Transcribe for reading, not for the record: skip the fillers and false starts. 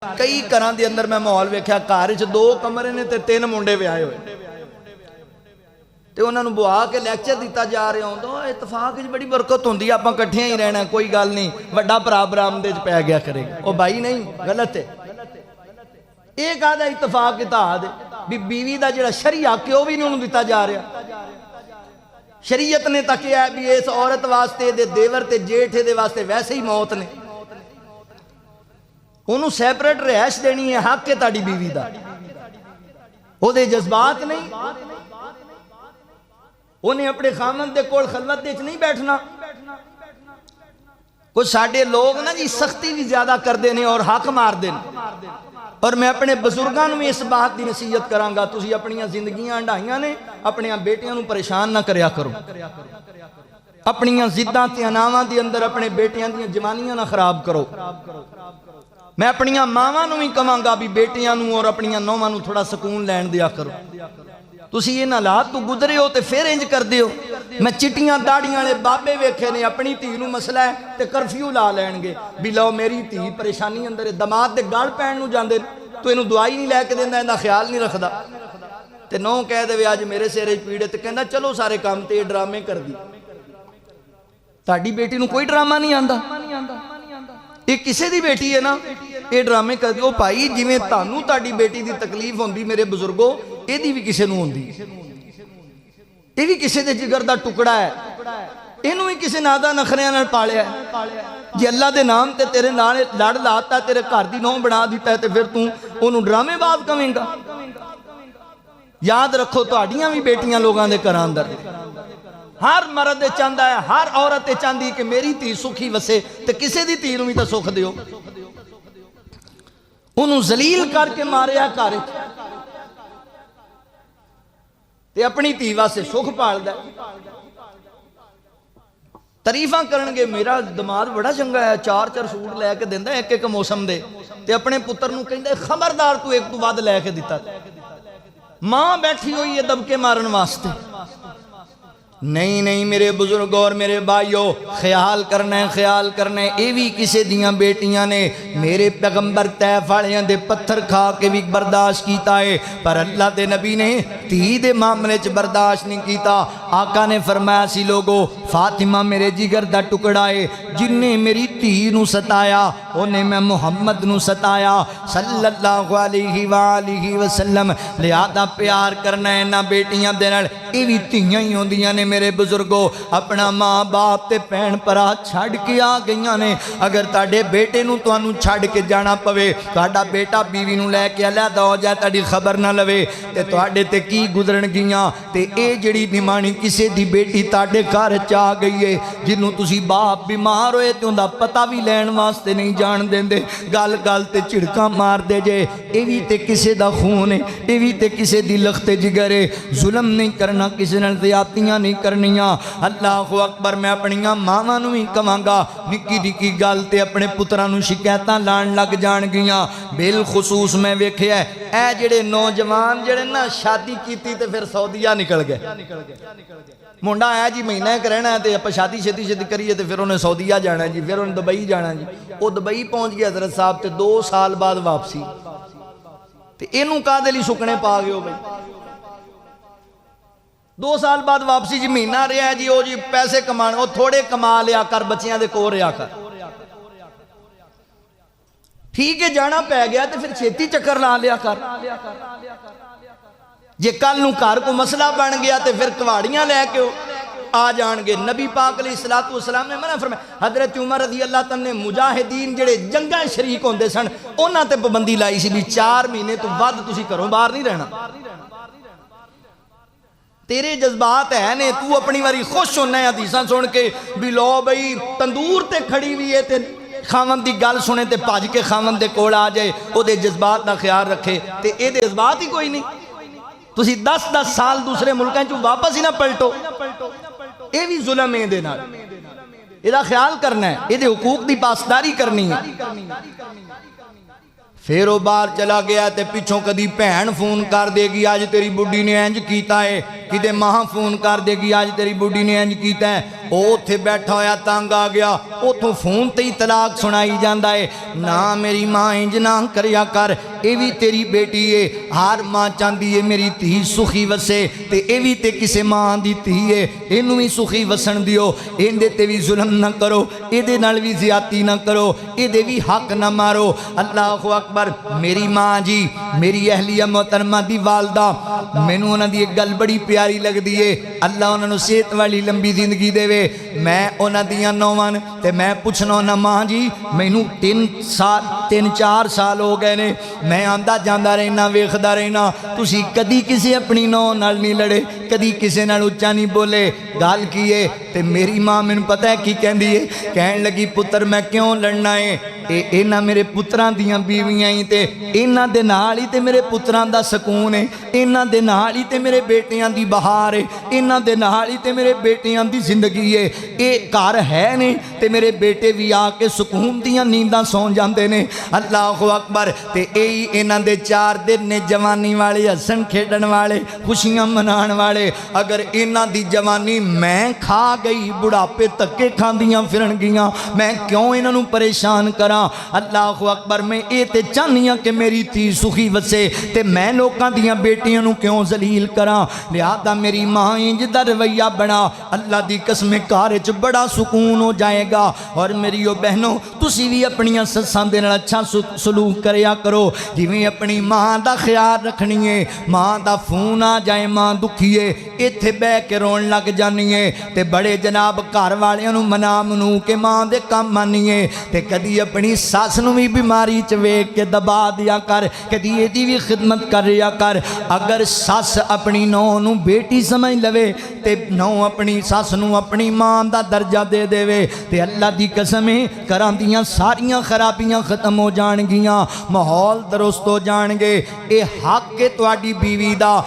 कई घर के अंदर मैं माहौल वेख्या, घर च 2 कमरे ने ते 3 मुंडे व्याहे हुए तो उन्होंने बुआ के लैक्चर दिता जा रहा हों। इतफाक बड़ी बरकत होंदी है, आपां कट्ठियां ही रहना, कोई गल नहीं, वड्डा भरा बरामदे च पै गया करेगा। ओ भाई नहीं, गलत है। ये कहदा इतफाक इतिहाद भी बीवी का जिहड़ा शरी हक है वह भी नहीं दिता जा रहा। शरीयत ने तो कहा भी इस औरत वास्ते दे देवर ते जेठ दे वास्ते वैसे ही मौत ने, उन्होंने सैपरेट रिहायश देनी है, हक है ताड़ी बीवी का, ओदे जज्बात नहीं, उन्हें अपने खामन दे कोल खलवत दे नहीं बैठना। कुछ साडे लोग ना जी सख्ती भी ज्यादा करते हैं और हक मारते हैं। और मैं अपने बजुर्गों को भी इस बात की नसीहत करांगा, तुसी अपनी जिंदगियां हंडाइयां ने, अपने बेटियों को परेशान ना करया करो, अपनी जिद्दां ते अनावां दे अंदर अपने बेटियां दी जवानियां ना खराब करो। मैं अपनी मावां नूं भी कहांगा भी बेटियां नूं और अपनी नौवां नूं थोड़ा सुकून लैण दिया करो। तुसी इन हालात तो गुजरे हो तो फिर इंज कर दियो। मैं चिट्टियां दाड़ियां वाले बाबे वेखे ने, अपनी धी नूं मसला है तो कर्फ्यू ला लैणगे भी लो मेरी धी परेशानी अंदर, दमाद दे गल पैण नूं जांदे तो इनू दवाई नहीं लैके देंदा, इहदा ख्याल नहीं रखदा। ते नौ कह दे अज मेरे सिरे पीड़ ते कहंदा चलो सारे काम ते ड्रामे कर दी। ताड़ी बेटी नूं कोई ड्रामा नहीं आंदा, ये किसी दी बेटी है ना, ये ड्रामे कर दिओ भाई। जिवें तुहानूं ताड़ी बेटी दी तकलीफ होंदी मेरे बुजुर्गो, यदी भी किसी नूं होंदी, ये भी किसी दे जिगर दा टुकड़ा है, इनू भी किसी नादा नखरियां नाल पालिया है। जे अल्लाह दे नाम ते तेरे नाल लड़ लाता, तेरे घर दी नौं बना दिता है, तो फिर तू उन्होंने ड्रामेबाज कवेंगा। याद रखो तुहाड़ियां भी बेटियां लोगों के घरां अंदर, हर मर्द चाहता है, हर औरत चाहती कि मेरी धी सुखी वसे, तो किसी की धी भी तो सुख दियो। उन्होंने जलील करके मारिया घर ते अपनी धी वास्ते सुख पालदा। तारीफा करनगे, मेरा दिमाग बड़ा चंगा है, 4-4 सूट लैके दिंदा एक मौसम दे, ते अपने पुत्र नूं कहंदा खबरदार तू एक तो वध लैके दिता। मां बैठी हुई है दबके मारन वास्ते। नहीं नहीं मेरे बुजुर्ग और मेरे भाइयों, ख्याल करना है, ख्याल करना है। ये भी किसी दियां बेटियां ने मेरे पैगंबर तैफ वालियां दे पत्थर खा के भी बर्दाश्त किया है, पर अल्लाह के नबी ने धी दे मामले च बर्दाश्त नहीं किया। आका ने फरमाया सी लोगो, फातिमा मेरे जिगर दा टुकड़ा है, जिन्हें मेरी धी नूं सताया उन्हें मैं मुहम्मद नूं सताया सल्लल्लाहु अलैहि वसल्लम। लिहाजा प्यार करना है ना बेटियां दे नाल, ये भी धीयां ही होंदियां ने मेरे बुजुर्गो। अपना माँ बाप ते भैन भरा छड़ के आ गई ने। अगर ताडे बेटे नूं तुहानूं छड़ के जाना पवे, तुहाडा बेटा बीवी नूं लैके अलहदा हो जाए, ताडी खबर ना लवे ते तुहाडे ते की गुजरन गियां। ते ये जिहड़ी निमाणी किसी दी बेटी ताडे घर च आ गई है, जिन्हों तुसी बाप बीमार होए ते उहदा पता भी लैण वास्ते नहीं जान देंदे, गल गल ते झिड़कां मारदे जे। ये भी ते किसी दा खून है, ये भी ते किसी दी लखते जिगर है। जुल्म नहीं करना, किसी नाल ज़्यादतियां नहीं करनिया। अल्लाहु अकबर। मैं अपनिया मावां नूं भी कहांगा, निक्की निक्की गल ते अपने पुत्रां नूं शिकायतां लाण लग जाणगियां। बिलखुसूस मैं वेखिया ऐ जिहड़े नौजवान जिहड़े ना शादी कीती ते फिर सऊदीया निकल गए। मुंडा आया जी महीना एक रहना है, तो आप शादी छेती छेती करिए तो फिर उन्हें सऊदीया जाना जी, फिर उन्हें दुबई जाना जी। वो दुबई पहुंच गया हज़रत साहब, तो 2 साल बाद वापसी। तो इनू काहदे लई सुकने पा गए हो भाई? 2 साल बाद वापसी जी, महीना रहा जी, वो जी पैसे कमा, वो थोड़े कमा लिया कर, बच्चियां दे कोल रहा कर, ठीक है जाना पै गया तो फिर छेती चक्कर ला लिया कर। जे कल नूं घर को मसला बन गया तो फिर कवाड़ियां लैके आ जाएंगे। नबी पाक अलैहिस्सलातु वस्सलाम ने मना फरमाया। हजरत उमर रज़ी अल्लाह तआला ने मुजाहिदीन जिहड़े जंगां शरीक होंदे सन, उन्हां ते पाबंदी लाई सी भी 4 महीने तो वध तुसीं घरों बाहर नहीं रहना। तेरे जज्बात है ने, तू अपनी वारी खुश होना है हदीसां सुन के भी लो बई तंदूर ते खड़ी हुई है, ते खावन की गल सुने ते भज के खावन दे कोल आ जाए, ओदे जज्बात का ख्याल रखे। ते एदे जज्बात ही कोई नहीं। तुसी 10-10 साल दूसरे मुल्कों चों वापस ही ना पलटो, ये भी जुल्म है। इहदे नाल इहदा ख्याल करना है, इहदे हुकूक की पासदारी करनी है। फिर वो बाहर चला गया तो पिछों कदी भैन फोन कर देगी अज तेरी बुढ़ी ने इंज कीता है, किते मां फोन कर देगी अज तेरी बुढ़ी ने इंज कीता है। वो उत्थे बैठा होया तंग आ गया, उतों फोन ते ही तलाक सुनाई जाता है। ना मेरी मां इंज ना करिया कर, ये भी तेरी बेटी है, हर मां चाहती है मेरी धी सुखी वसे, तो ये भी तो किसी मां की धी है, इनू भी सुखी वसन दियो, इहदे ते भी जुल्म ना करो, इहदे नाल भी ज्यादती ना करो, इहदे भी हक ना मारो। अल्लाह अकबर। मेरी मां जी, मेरी अहलिया मोहतरमा दी वालदा, मैनू उन्हां दी एक गल बड़ी प्यारी लगदी है, अल्लाह उन्हां नू सेहत वाली लंबी जिंदगी देवे। मैं उन्हां दियां नौवां ते मैं पुछना ना मां जी मैनू 3-4 साल हो गए ने, मैं आंदा जांदा रहना वेखदा रहना, तुसी कदी किसी अपनी नौ नाल नहीं लड़े, कदी किसी नाल उच्चा नहीं बोले, गल की है? ते मेरी मां मैनू पता है की कहंदी है, कहन लगी पुत्र मैं क्यों लड़ना है, इन्हां मेरे पुत्रां दियां बीवियां ही ते इन्हां दे नाल ही ते मेरे पुत्रां दा सकून है, इन्हां दे नाल ही ते मेरे बेटियां दी बहार है, इन्हां दे नाल ही ते मेरे बेटियां दी जिंदगी है। ये घर है ने ते मेरे बेटे भी आके सुकून दियां नींदां सौ जांदे ने। अल्लाह अकबर। ते यही इन्हां दे 4 दिन ने जवानी वाले, हसन खेडण वाले, खुशियां मनाण वाले। अगर इन्हां दी जवानी मैं खा गई, बुढ़ापे धक्के खांदियां फिरनगियां, मैं क्यों इन्हां नूं परेशान करा? अल्लाह अकबर। मैं ये ते चाहनी हाँ कि मेरी धी सुखी वसे, ते मैं लोगों दियां बेटियां नूं क्यों जलील करा? लिहाजा मेरी मां इंज दा रवैया बना, अल्लाह दी कसम घर च बड़ा सुकून हो जाएगा। और मेरी ओ बहनों, तुसी भी अपनियां सस्सां दे नाल अच्छा सलूक करया करो, जिवें अपनी मां दा ख्याल रखनी है। मां दा फोन आ जाए, मां दुखी है, इत्थे बह के रोन लग जानी है, ते बड़े जनाब घर वालियां नूं मना मनू के मां दे काम आनीए, ते कदी अपनी सस नूं भी बीमारी च वेख के दबा दिया कर, कदी एदी भी खिदमत कर रिया कर। अगर सस अपनी नौ नूं बेटी समझ लवे, ते नौ अपनी सस नूं अपनी मां दा दर्जा दे देवे, ते अल्लाह दी कसम है घरां दियां सारियां खराबियां खत्म हो जाणगियां, माहौल दुरुस्त हो जाणगे। ये हक है तुहाडी बीवी दा,